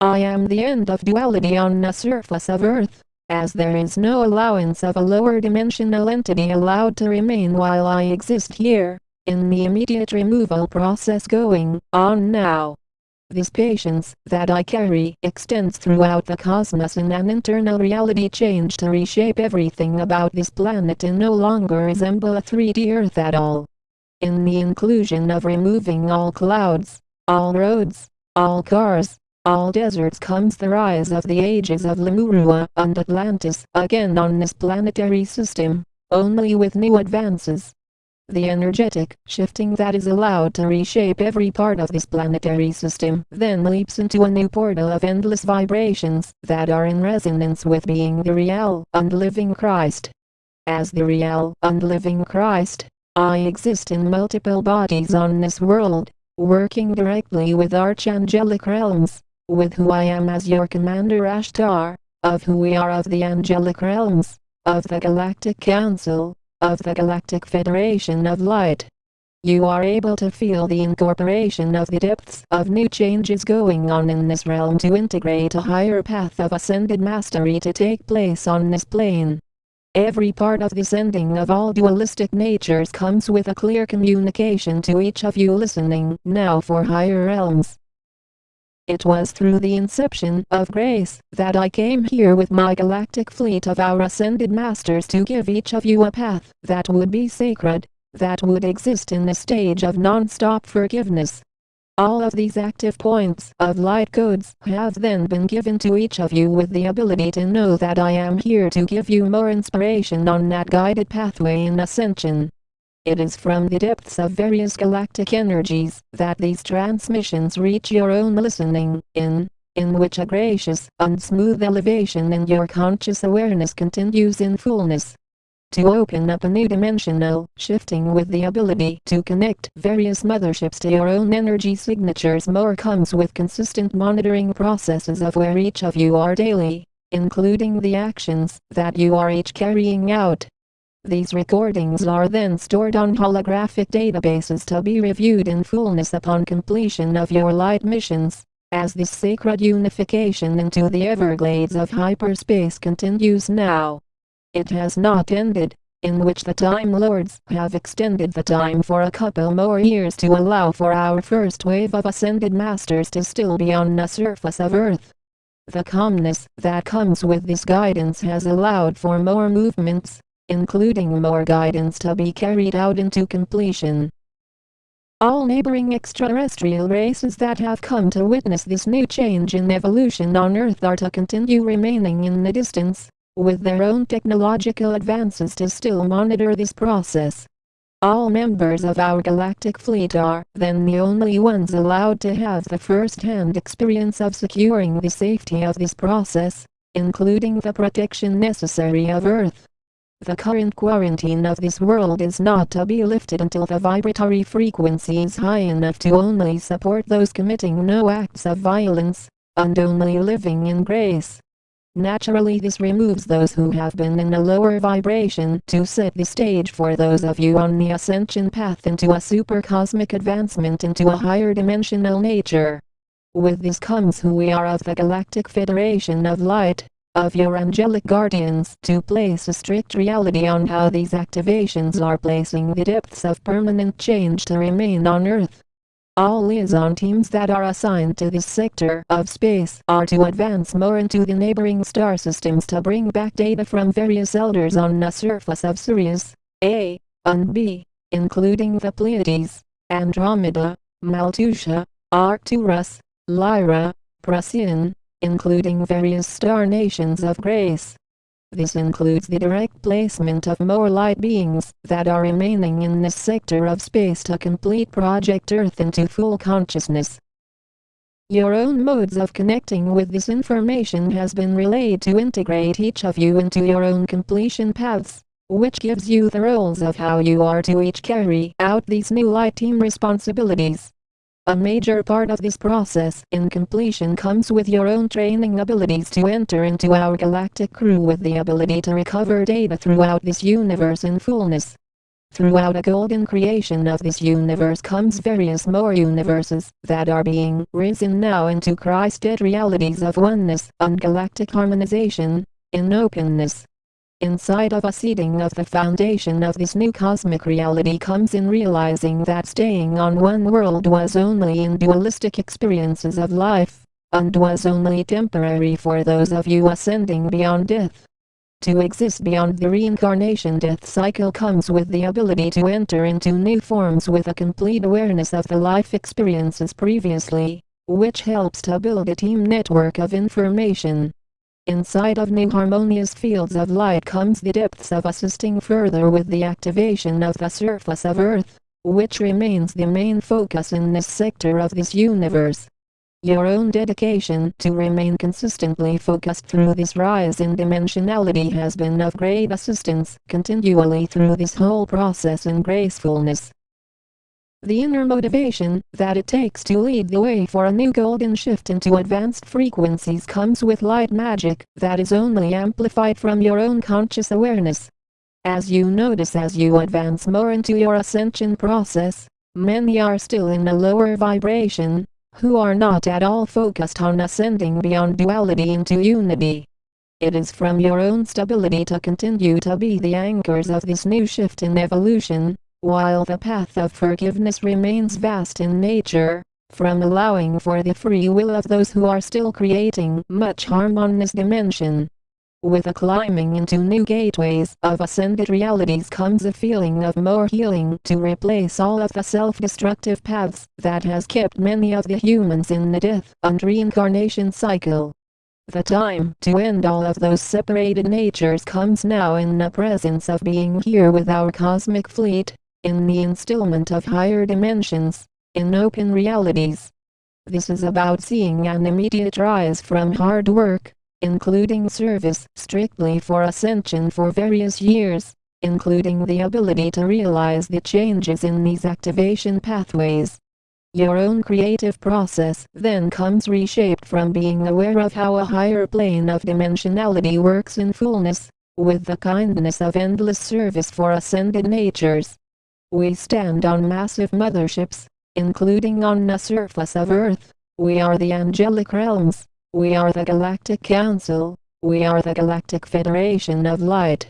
I am the end of duality on the surface of Earth, as there is no allowance of a lower dimensional entity allowed to remain while I exist here, in the immediate removal process going on now. This patience that I carry extends throughout the cosmos in an internal reality change to reshape everything about this planet and no longer resemble a 3D Earth at all. In the inclusion of removing all clouds, all roads, all cars, all deserts comes the rise of the ages of Lemuria and Atlantis again on this planetary system, only with new advances. The energetic shifting that is allowed to reshape every part of this planetary system then leaps into a new portal of endless vibrations that are in resonance with being the real and living Christ. As the real and living Christ, I exist in multiple bodies on this world, working directly with archangelic realms, with who I am as your Commander Ashtar, of who we are of the angelic realms, of the Galactic Council, of the Galactic Federation of Light. You are able to feel the incorporation of the depths of new changes going on in this realm to integrate a higher path of ascended mastery to take place on this plane. Every part of this ending of all dualistic natures comes with a clear communication to each of you listening now for higher realms. It was through the inception of grace that I came here with my galactic fleet of our ascended masters to give each of you a path that would be sacred, that would exist in the stage of non-stop forgiveness. All of these active points of light codes have then been given to each of you with the ability to know that I am here to give you more inspiration on that guided pathway in ascension. It is from the depths of various galactic energies that these transmissions reach your own listening in which a gracious and smooth elevation in your conscious awareness continues in fullness. To open up a new dimensional shifting with the ability to connect various motherships to your own energy signatures more comes with consistent monitoring processes of where each of you are daily, including the actions that you are each carrying out. These recordings are then stored on holographic databases to be reviewed in fullness upon completion of your light missions, as this sacred unification into the Everglades of hyperspace continues now. It has not ended, in which the Time Lords have extended the time for a couple more years to allow for our first wave of ascended masters to still be on the surface of Earth. The calmness that comes with this guidance has allowed for more movements, including more guidance to be carried out into completion. All neighboring extraterrestrial races that have come to witness this new change in evolution on Earth are to continue remaining in the distance, with their own technological advances to still monitor this process. All members of our galactic fleet are then the only ones allowed to have the first-hand experience of securing the safety of this process, including the protection necessary of Earth. The current quarantine of this world is not to be lifted until the vibratory frequency is high enough to only support those committing no acts of violence, and only living in grace. Naturally, this removes those who have been in a lower vibration to set the stage for those of you on the ascension path into a super-cosmic advancement into a higher dimensional nature. With this comes who we are of the Galactic Federation of Light, of your angelic guardians, to place a strict reality on how these activations are placing the depths of permanent change to remain on Earth. All liaison teams that are assigned to this sector of space are to advance more into the neighboring star systems to bring back data from various elders on the surface of Sirius, A and B, including the Pleiades, Andromeda, Maltusia, Arcturus, Lyra, Procyon, including various star nations of grace. This includes the direct placement of more light beings that are remaining in this sector of space to complete Project Earth into full consciousness. Your own modes of connecting with this information has been relayed to integrate each of you into your own completion paths, which gives you the roles of how you are to each carry out these new light team responsibilities. A major part of this process in completion comes with your own training abilities to enter into our galactic crew with the ability to recover data throughout this universe in fullness. Throughout a golden creation of this universe comes various more universes that are being risen now into Christed realities of oneness and galactic harmonization, in openness. Inside of a seeding of the foundation of this new cosmic reality comes in realizing that staying on one world was only in dualistic experiences of life, and was only temporary for those of you ascending beyond death. To exist beyond the reincarnation death cycle comes with the ability to enter into new forms with a complete awareness of the life experiences previously, which helps to build a team network of information. Inside of new harmonious fields of light comes the depths of assisting further with the activation of the surface of Earth, which remains the main focus in this sector of this universe. Your own dedication to remain consistently focused through this rise in dimensionality has been of great assistance continually through this whole process in gracefulness. The inner motivation that it takes to lead the way for a new golden shift into advanced frequencies comes with light magic that is only amplified from your own conscious awareness. As you notice as you advance more into your ascension process, many are still in a lower vibration, who are not at all focused on ascending beyond duality into unity. It is from your own stability to continue to be the anchors of this new shift in evolution, while the path of forgiveness remains vast in nature, from allowing for the free will of those who are still creating much harm on this dimension. With a climbing into new gateways of ascended realities comes a feeling of more healing to replace all of the self-destructive paths that has kept many of the humans in the death and reincarnation cycle. The time to end all of those separated natures comes now in the presence of being here with our cosmic fleet, in the instillment of higher dimensions, in open realities. This is about seeing an immediate rise from hard work, including service strictly for ascension for various years, including the ability to realize the changes in these activation pathways. Your own creative process then comes reshaped from being aware of how a higher plane of dimensionality works in fullness, with the kindness of endless service for ascended natures. We stand on massive motherships, including on the surface of Earth. We are the angelic realms. We are the Galactic Council. We are the Galactic Federation of Light.